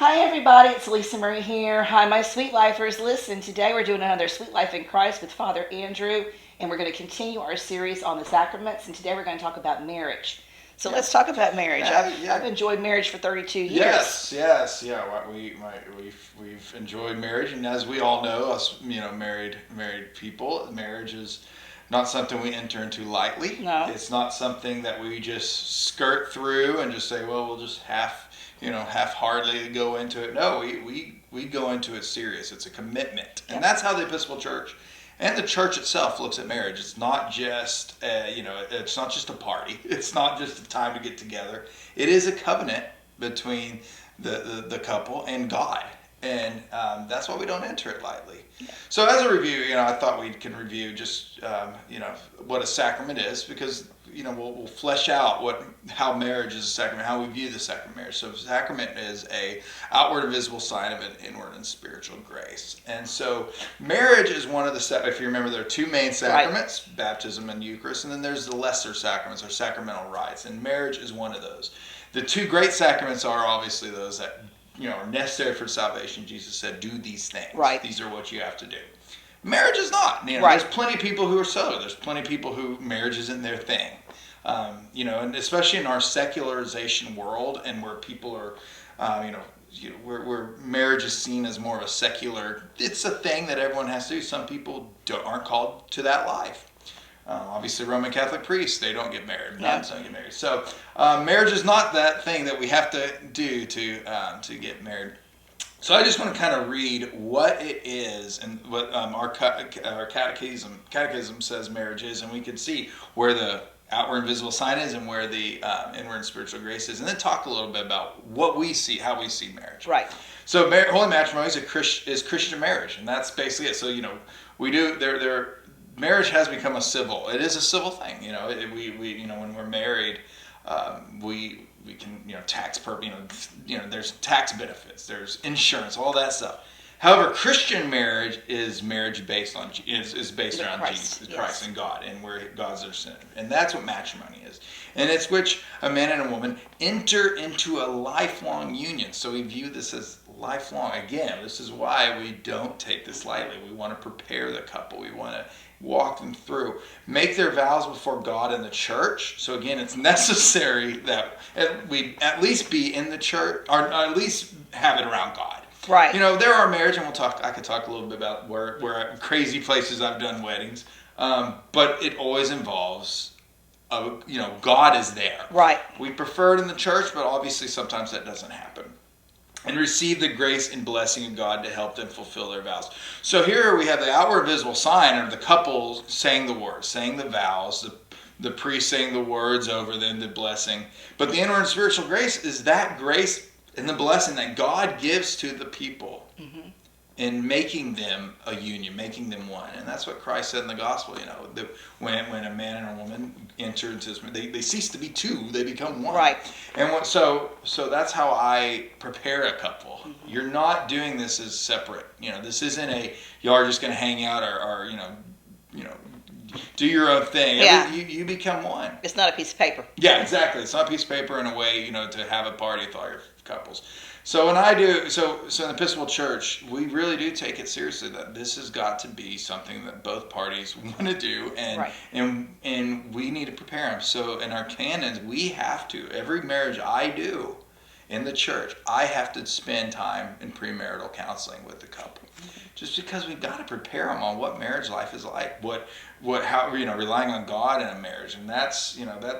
Hi everybody, it's Lisa Marie here. Hi my sweet lifers. Listen, today we're doing another Sweet Life in Christ with Father Andrew, and we're going to continue our series on the sacraments, and today we're going to talk about marriage. So let's talk about marriage. I've enjoyed marriage for 32 years. Yes. We've enjoyed marriage, and as we all know, us married people, marriage is not something we enter into lightly. No. It's not something that we just skirt through and just say, well, we'll just half-heartedly go into it. No, we go into it serious. It's a commitment, and that's how the Episcopal Church and the Church itself looks at marriage. It's not just it's not just a party. It's not just a time to get together. It is a covenant between the couple and God, and that's why we don't enter it lightly. So as a review, I thought we can review just what a sacrament is, because we'll flesh out how marriage is a sacrament, how we view the sacrament of marriage. So sacrament is a outward and visible sign of an inward and spiritual grace. And so marriage is one of the, if you remember, there are two main sacraments, baptism and Eucharist, and then there's the lesser sacraments or sacramental rites, and marriage is one of those. The two great sacraments are obviously those that are necessary for salvation. Jesus said, do these things. Right. These are what you have to do. Marriage is not. There's plenty of people who are so. There's plenty of people who marriage isn't their thing. And especially in our secularization world, and where people are, where marriage is seen as more of a secular, it's a thing that everyone has to do. Some people aren't called to that life. Obviously, Roman Catholic priests, they don't get married. Nuns don't get married. So marriage is not that thing that we have to do to get married. So I just want to kind of read what it is and what our catechism says marriage is, and we can see where the outward and visible sign is and where the inward and spiritual grace is, and then talk a little bit about what we see, how we see marriage. Right. So holy matrimony is Christian marriage, and that's basically it. So we do marriage has become a civil. It is a civil thing. We when we're married, we can there's tax benefits, there's insurance, all that stuff. However, Christian marriage is marriage based around Jesus, Christ and God, and where God's their center, and that's what matrimony is. And it's which a man and a woman enter into a lifelong union. So we view this as lifelong. Again, this is why we don't take this lightly. We want to prepare the couple. We want to walk them through, make their vows before God and the church. So again, it's necessary that we at least be in the church, or at least have it around God. Right. There are marriage, and I could talk a little bit about where crazy places I've done weddings, but it always involves, God is there. Right. We prefer it in the church, but obviously sometimes that doesn't happen. And receive the grace and blessing of God to help them fulfill their vows. So here we have the outward visible sign of the couple saying the words, saying the vows, the priest saying the words over them, the blessing. But the inward and spiritual grace is that grace and the blessing that God gives to the people in making them a union, making them one. And that's what Christ said in the gospel, that when a man and a woman enter into this, they cease to be two, they become one. Right. And so that's how I prepare a couple. You're not doing this as separate. This isn't y'all are just going to hang out or do your own thing. Yeah. You become one. It's not a piece of paper. Yeah, exactly. It's not a piece of paper in a way, to have a party with all your couples. So when I do, so in the Episcopal Church, we really do take it seriously that this has got to be something that both parties want to do, and we need to prepare them. So in our canons, we have to. Every marriage I do in the church, I have to spend time in premarital counseling with the couple, just because we've got to prepare them on what marriage life is like, how relying on God in a marriage, and that's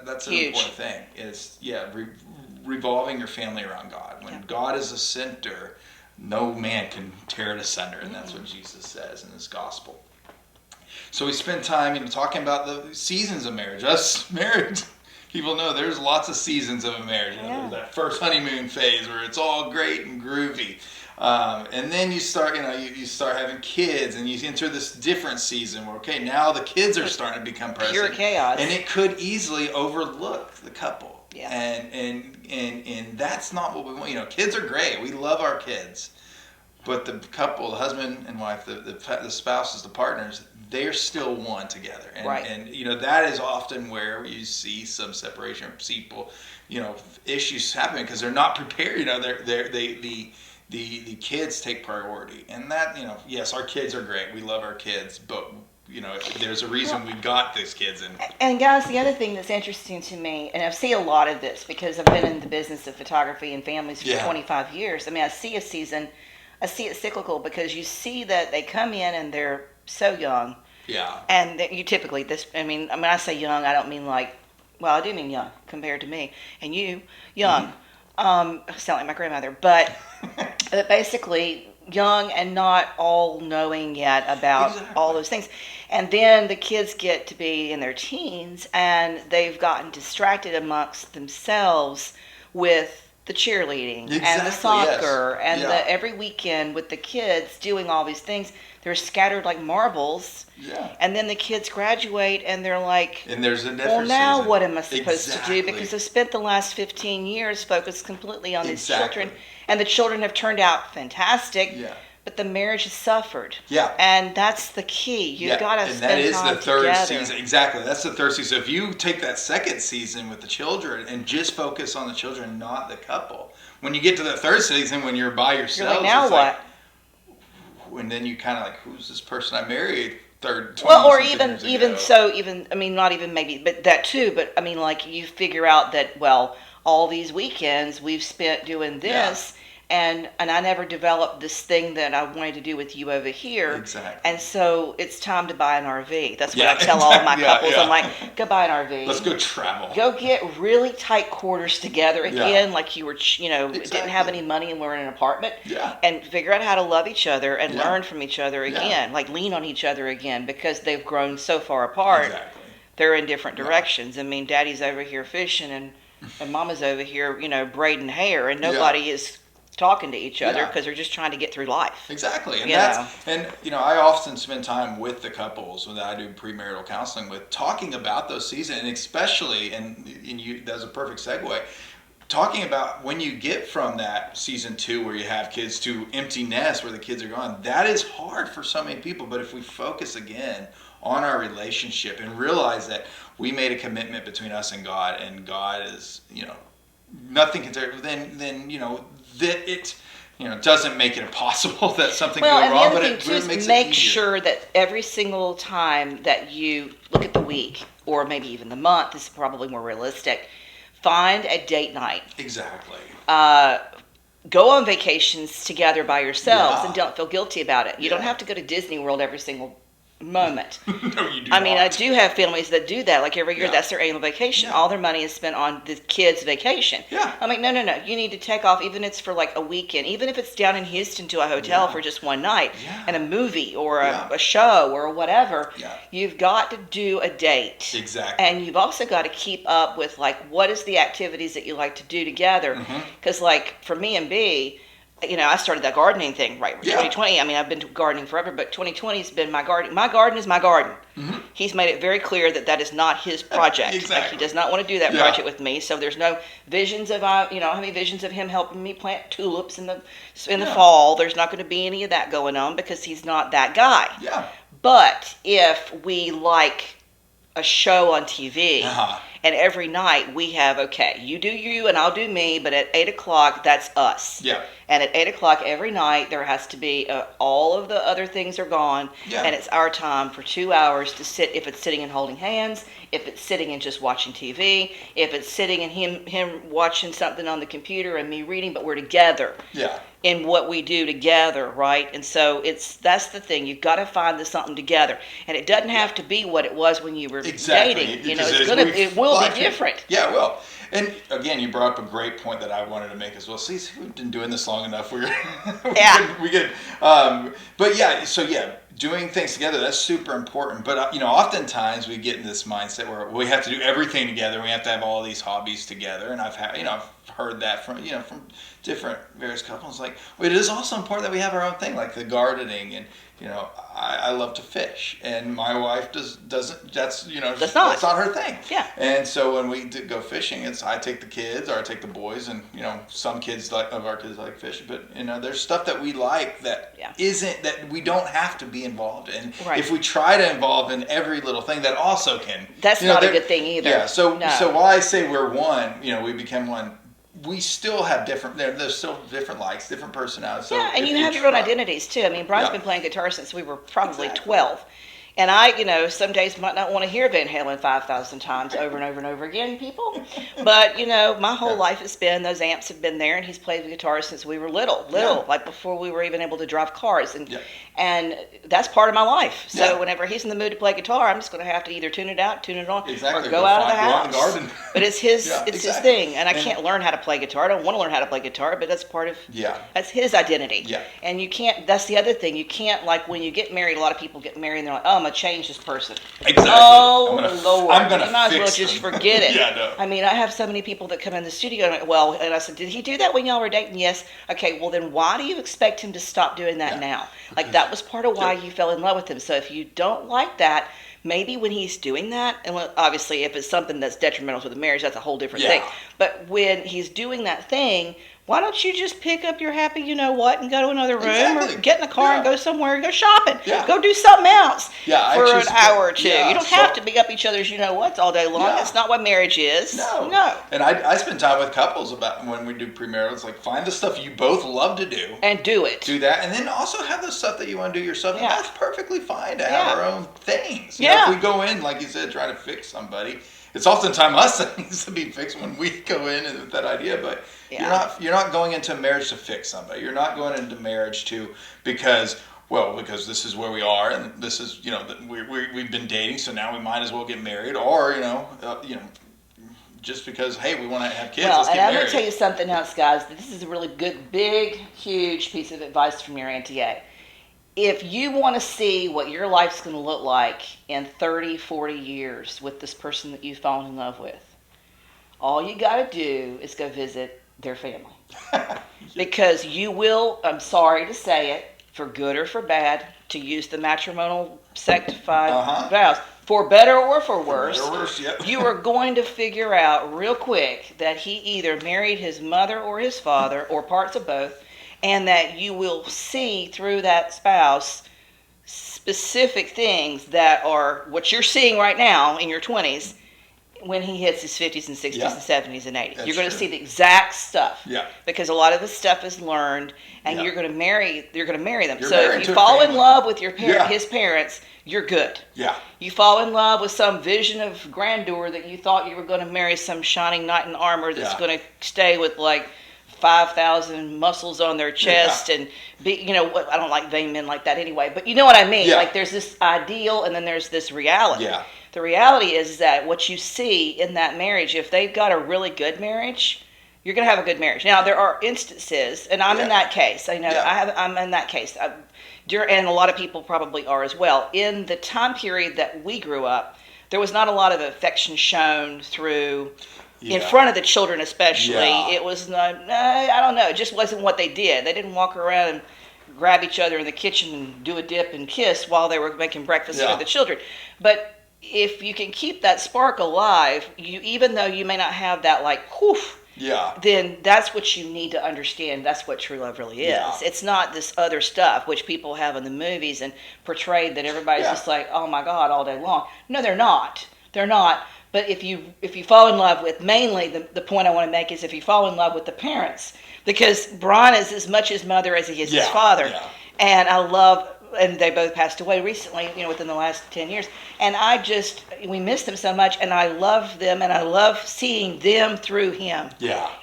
that's an huge. Important thing. Is revolving your family around God. When God is the center, no man can tear it asunder, and that's what Jesus says in his gospel. So we spend time talking about the seasons of marriage. Us married people know there's lots of seasons of a marriage. There's that first honeymoon phase where it's all great and groovy. And then you start, you start having kids, and you enter this different season where, now the kids are starting to become present. Pure chaos. And it could easily overlook the couple. Yeah. And that's not what we want. Kids are great. We love our kids. But the couple, the husband and wife, the spouses, the partners, they're still one together. And, right. And, that is often where you see some separation of people, issues happening because they're not prepared. The kids take priority. And that, yes, our kids are great. We love our kids. But, there's a reason we got these kids. And guys, the other thing that's interesting to me, and I see a lot of this because I've been in the business of photography and families for 25 years. I mean, I see it cyclical because you see that they come in and they're so young. Yeah. And you typically, when I say young, I don't mean I do mean young compared to me. And you, young. I sound like my grandmother. But basically, young and not all knowing yet about all those things. And then the kids get to be in their teens and they've gotten distracted amongst themselves with the cheerleading and the soccer and every weekend with the kids doing all these things. They're scattered like marbles. Yeah. And then the kids graduate and they're like, and there's a difference. Well, now what am I supposed to do? Because I've spent the last 15 years focused completely on these children. And the children have turned out fantastic. Yeah. But the marriage has suffered. Yeah. And that's the key. You've got to spend time together. And that is the third season. Exactly. That's the third season. So if you take that second season with the children and just focus on the children, not the couple, when you get to the third season, when you're by yourself, you're like, now what? And then you kind of like, who's this person I married? Or not even maybe, but that too. But I mean, like you figure out that, well, all these weekends we've spent doing this. Yeah. And I never developed this thing that I wanted to do with you over here. Exactly. And so it's time to buy an RV. That's what I tell all of my couples. I'm like, go buy an RV. Let's go travel. Go get really tight quarters together again, like you were, didn't have any money and were in an apartment. Yeah. And figure out how to love each other and learn from each other again, like lean on each other again because they've grown so far apart. Exactly. They're in different directions. I mean, Daddy's over here fishing and Mama's over here, braiding hair, and nobody is talking to each other because they're just trying to get through life. Exactly. And I often spend time with the couples that I do premarital counseling with, talking about those seasons, and especially, and that's a perfect segue, talking about when you get from that season 2 where you have kids to empty nest where the kids are gone. That is hard for so many people, but if we focus again on our relationship and realize that we made a commitment between us and God is, nothing can then that it doesn't make it impossible that something go wrong, but it really makes it make sure that every single time that you look at the week or maybe even the month, this is probably more realistic, find a date night. Exactly. Go on vacations together by yourselves and don't feel guilty about it. You don't have to go to Disney World every single moment. No, you do not. I do have families that do that. Like every year, that's their annual vacation. All their money is spent on the kids' vacation. Yeah. I'm like, no. You need to take off, even if it's for like a weekend, even if it's down in Houston to a hotel for just one night and a movie or a show or whatever. Yeah. You've got to do a date. Exactly. And you've also got to keep up with like, what is the activities that you like to do together? Because like for me and B, I started that gardening thing, right? 2020. I've been gardening forever, but 2020 has been my garden. My garden is my garden. Mm-hmm. He's made it very clear that that is not his project. Exactly. Like, he does not want to do that project with me. So there's no visions of, I don't have any visions of him helping me plant tulips in the fall. There's not going to be any of that going on because he's not that guy. Yeah. But if we like a show on TV, and every night we have, okay, you do you and I'll do me, but at 8 o'clock, that's us. Yeah. And at 8 o'clock every night, there has to be, all of the other things are gone, and it's our time for 2 hours to sit, if it's sitting and holding hands, if it's sitting and just watching TV, if it's sitting and him watching something on the computer and me reading, but we're together. Yeah. In what we do together, right? And so that's the thing. You've got to find something together, and it doesn't have to be what it was when you were dating. It will be different. Yeah, well, and again, you brought up a great point that I wanted to make as well. See, we've been doing this long enough. We get. But doing things together, that's super important. But oftentimes we get in this mindset where we have to do everything together. We have to have all these hobbies together, and I've heard that from different various couples. Like, it is also important that we have our own thing, like the gardening, and I love to fish, and my wife doesn't. That's not her thing. Yeah. And so when we go fishing, I take the kids or I take the boys, and some kids of our kids like fishing, but there's stuff that we like that isn't, that we don't have to be involved in. Right. If we try to involve in every little thing, that also can. That's not a good thing either. Yeah. So while I say we're one, we become one. We still have different. There's still different likes, different personalities. So and you have your own identities too. I mean, Brian's been playing guitar since we were probably 12. And I, some days might not want to hear Van Halen 5,000 times over and over and over again, people. But, my whole life has been, those amps have been there, and he's played the guitar since we were little, like before we were even able to drive cars. And that's part of my life. So whenever he's in the mood to play guitar, I'm just going to have to either tune it out, tune it on, or go out of the house. Go out in the garden. But it's his thing. And I can't learn how to play guitar. I don't want to learn how to play guitar, but that's part of, that's his identity. Yeah. And you can't, that's the other thing. You can't, like when you get married, a lot of people get married and they're like, oh, I'm going to change this person. Exactly. Oh, Lord. I'm gonna you might as well fix just them. forget it. No. I mean, I have so many people that come in the studio and I said, did he do that when y'all were dating? Yes. Okay, well then why do you expect him to stop doing that now? Like that was part of why you fell in love with him. So if you don't like that, maybe when he's doing that, and obviously if it's something that's detrimental to the marriage, that's a whole different thing. But when he's doing that thing, why don't you just pick up your happy you-know-what and go to another room or get in the car and go somewhere and go shopping. Go do something else for an hour or two. You don't have to pick up each other's you-know-whats all day long. That's not what marriage is. No. And I spend time with couples about when we do premarital. It's like find the stuff you both love to do. And do it. Do that. And then also have the stuff that you want to do yourself. And that's perfectly fine to have our own things. If we go in, like you said, trying to fix somebody, it's oftentimes us that needs to be fixed when we go in with that idea. But you're not going into marriage to fix somebody. You're not going into marriage because this is where we are, and this is we've been dating, so now we might as well get married, or just because we want to have kids. Let's get married. I'm going to tell you something else, guys. This is a really good, big, huge piece of advice from your Auntie A. If you want to see what your life's going to look like in 30, 40 years with this person that you've fallen in love with, all you got to do is go visit their family. Because you will, I'm sorry to say it, for good or for bad, to use the matrimonial sanctified vows, for better or for worse, you are going to figure out real quick that he either married his mother or his father, or parts of both, and that you will see through that spouse specific things that are what you're seeing right now in your 20s when he hits his 50s and 60s and 70s and 80s. You're going to see the exact stuff. Because a lot of the stuff is learned, and you're going to marry them. So if you fall in love with his parents, you're good. You fall in love with some vision of grandeur that you thought you were going to marry some shining knight in armor that's going to stay with like 5,000 muscles on their chest and be, I don't like vain men like that anyway, but you know what I mean? Like there's this ideal and then there's this reality. The reality is that what you see in that marriage, if they've got a really good marriage, you're going to have a good marriage. Now there are instances, and I'm in that case. I'm in that case. And a lot of people probably are as well. In the time period that we grew up, there was not a lot of affection shown through in front of the children especially. It was not, I don't know, it just wasn't what they did. They didn't walk around and grab each other in the kitchen and do a dip and kiss while they were making breakfast for the children. But if you can keep that spark alive, even though you may not have that like whoof, then that's what you need to understand. That's what true love really is. It's not this other stuff which people have in the movies and portrayed that everybody's just like, oh my God, all day long. No, they're not. They're not. But if you fall in love with, mainly the point I want to make is if you fall in love with the parents, because Brian is as much his mother as he is his father, and and they both passed away recently, within the last 10 years, and we miss them so much, and I love them, and I love seeing them through him,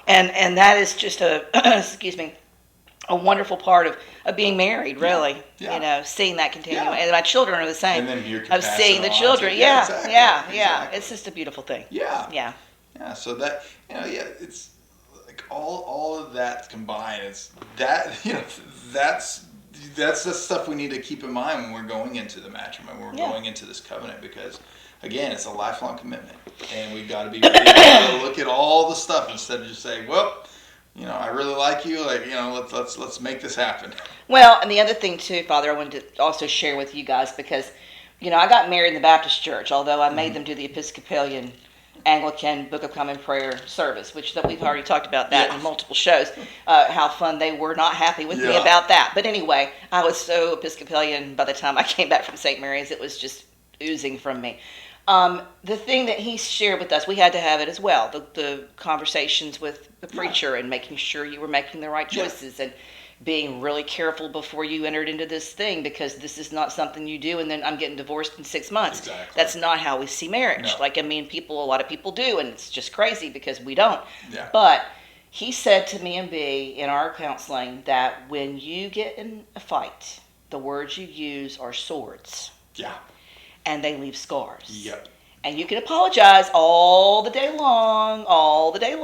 and that is just a wonderful part of being married, really. Seeing that continue. And my children are the same. And then of seeing the children. Exactly. It's just a beautiful thing. So that it's like all of that combined. It's that that's the stuff we need to keep in mind when we're going into the matrimony, when we're going into this covenant, because again, it's a lifelong commitment, and we've got to be ready to look at all the stuff instead of just saying, well, I really like you. Like, let's make this happen. Well, and the other thing too, Father, I wanted to also share with you guys because, I got married in the Baptist church, although I made them do the Episcopalian Anglican Book of Common Prayer service, which that we've already talked about that Yeah. in multiple shows, how fun they were not happy with me about that. But anyway, I was so Episcopalian by the time I came back from St. Mary's, it was just oozing from me. The thing that he shared with us, we had to have it as well, the conversations with the preacher and making sure you were making the right choices and being really careful before you entered into this thing, because this is not something you do and then I'm getting divorced in 6 months. Exactly. That's not how we see marriage. No. Like, I mean, a lot of people do, and it's just crazy because we don't. Yeah. But he said to me and B in our counseling that when you get in a fight, the words you use are swords. Yeah. And they leave scars. Yep. And you can apologize all the day long, day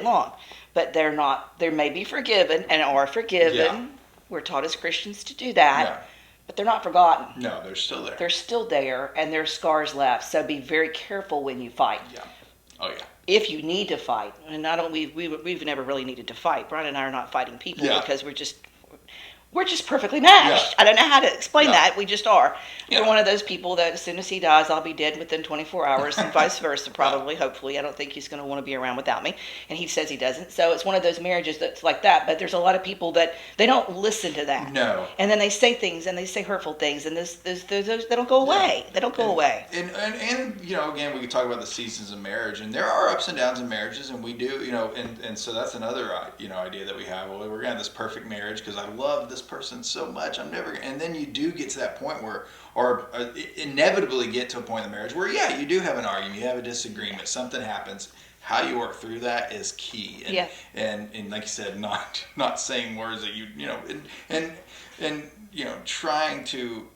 long. But they may be forgiven and are forgiven. Yeah. We're taught as Christians to do that. Yeah. But they're not forgotten. No, they're still there. They're still there, and there's scars left. So be very careful when you fight. Yeah. Oh, yeah. If you need to fight, and we've never really needed to fight. Brian and I are not fighting people because we're just perfectly matched. Yeah. I don't know how to explain that. We just are. Yeah. We're one of those people that as soon as he dies, I'll be dead within 24 hours and vice versa, probably, hopefully. I don't think he's going to want to be around without me. And he says he doesn't. So it's one of those marriages that's like that. But there's a lot of people that they don't listen to that. No. And then they say things and they say hurtful things. And they don't go away. Yeah. They don't go away. And you know, again, we could talk about the seasons of marriage, and there are ups and downs in marriages, and we do, you know, and so that's another, you know, idea that we have. Well, we're going to have this perfect marriage because I love this person so much. I'm never, and then you do get to that point where, or inevitably get to a point in the marriage where, yeah, you do have an argument, you have a disagreement, something happens. How you work through that is key. And, and like you said, not saying words that you know, and you know, trying to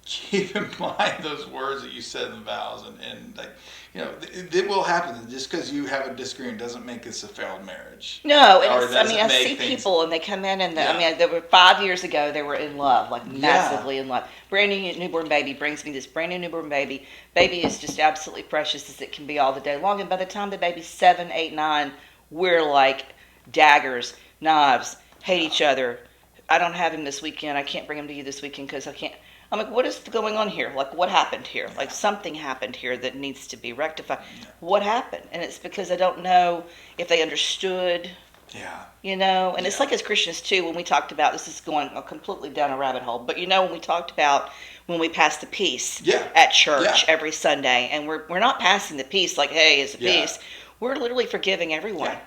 keep in mind those words that you said in the vows, and like, you know, it will happen. Just because you have a disagreement doesn't make this a failed marriage. No, and I mean, I see people and they come in and I mean, there were 5 years ago, they were in love, like massively in love. Brand new newborn baby brings me this brand new newborn baby. Baby is just absolutely precious as it can be all the day long. And by the time the baby's 7, 8, 9, we're like daggers, knives, hate each other. I don't have him this weekend. I can't bring him to you this weekend because I can't. I'm like, what is going on here? Like, what happened here? Like, something happened here that needs to be rectified. What happened? And it's because I don't know if they understood. Yeah. You know, and it's like as Christians too, when we talked about, this is going completely down a rabbit hole, but you know, when we talked about when we pass the peace at church every Sunday, and we're not passing the peace like, hey, it's a peace. We're literally forgiving everyone. Yeah.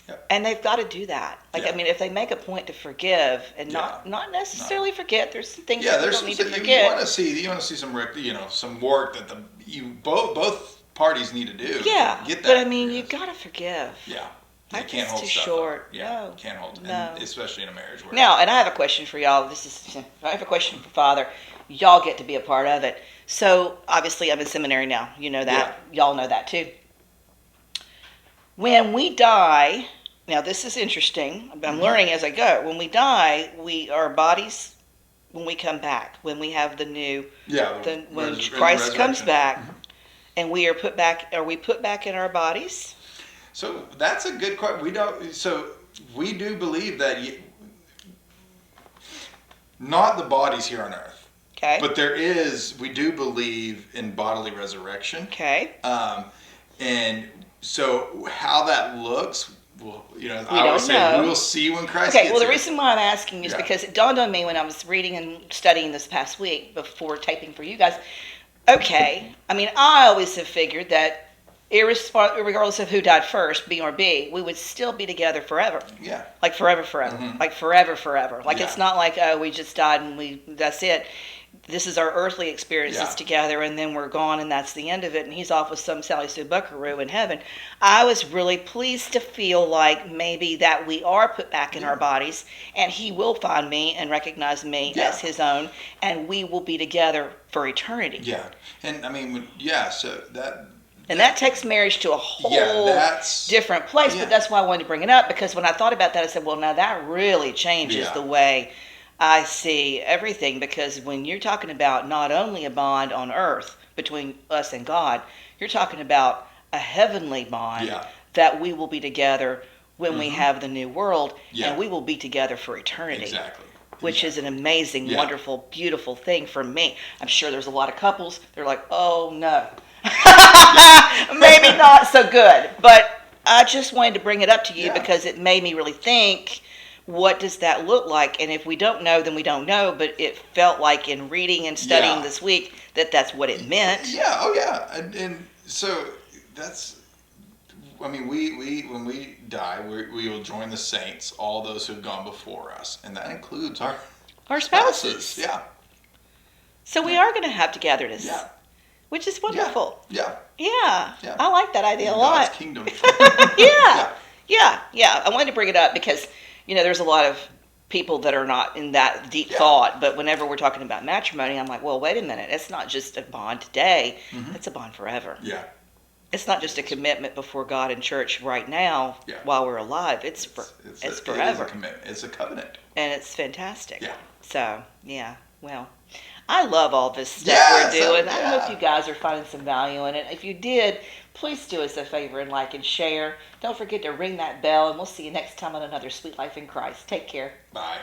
Yep. And they've got to do that. Like, I mean, if they make a point to forgive and not necessarily forget, there's some things that you don't need to forget. You want to see some, you know, some work that both parties need to do. Yeah, to get that. But I mean, you got to forgive. Yeah. You Life can't is hold too stuff short. up. Yeah, No. Can't hold. No. And especially in a marriage. Where Now, and I have a question for y'all. I have a question for Father. Y'all get to be a part of it. So, obviously, I'm in seminary now. You know that. Yeah. Y'all know that too. When we die, now this is interesting. I'm learning as I go. When we die, our bodies, when we come back, when we have the new, when Christ comes back, and we are put back in our bodies? So that's a good question. We do believe that not the bodies here on earth. Okay. But we do believe in bodily resurrection. Okay. And so how that looks, well, you know, I always say we'll see when Christ gets here. Well, the reason why I'm asking is because it dawned on me when I was reading and studying this past week before taping for you guys. Okay, I mean, I always have figured that regardless of who died first, B or B, we would still be together forever. Yeah. Like forever. Mm-hmm. Like forever. Like it's not like, oh, we just died and that's it. This is our earthly experiences together, and then we're gone, and that's the end of it, and he's off with some Sally Sue Buckaroo in heaven. I was really pleased to feel like maybe that we are put back in our bodies, and he will find me and recognize me as his own, and we will be together for eternity. Yeah. And I mean, so that... And that takes marriage to a whole different place, but that's why I wanted to bring it up, because when I thought about that, I said, well, now that really changes the way I see everything, because when you're talking about not only a bond on earth between us and God, you're talking about a heavenly bond that we will be together when we have the new world, and we will be together for eternity. Exactly. Which is an amazing, wonderful, beautiful thing for me. I'm sure there's a lot of couples, they're like, oh no. Maybe not so good, but I just wanted to bring it up to you Yeah. because it made me really think, what does that look like? And if we don't know, then we don't know, but it felt like in reading and studying Yeah. this week that that's what it meant. Yeah, oh yeah. And so that's, I mean, we when we die, we will join the saints, all those who have gone before us. And that includes Our spouses. Yeah. So we are going to have togetherness, Yeah. which is wonderful. Yeah. Yeah. Yeah. I like that idea a God's lot. kingdom. Yeah. I wanted to bring it up because, there's a lot of people that are not in that deep thought. But whenever we're talking about matrimony, I'm like, well, wait a minute. It's not just a bond today. Mm-hmm. It's a bond forever. Yeah. It's not just a commitment before God and church right now while we're alive. It's forever. It is a commitment. It's a covenant. And it's fantastic. Yeah. So, well, I love all this stuff we're doing. I hope you guys are finding some value in it. If you did, please do us a favor and like and share. Don't forget to ring that bell, and we'll see you next time on another Sweet Life in Christ. Take care. Bye.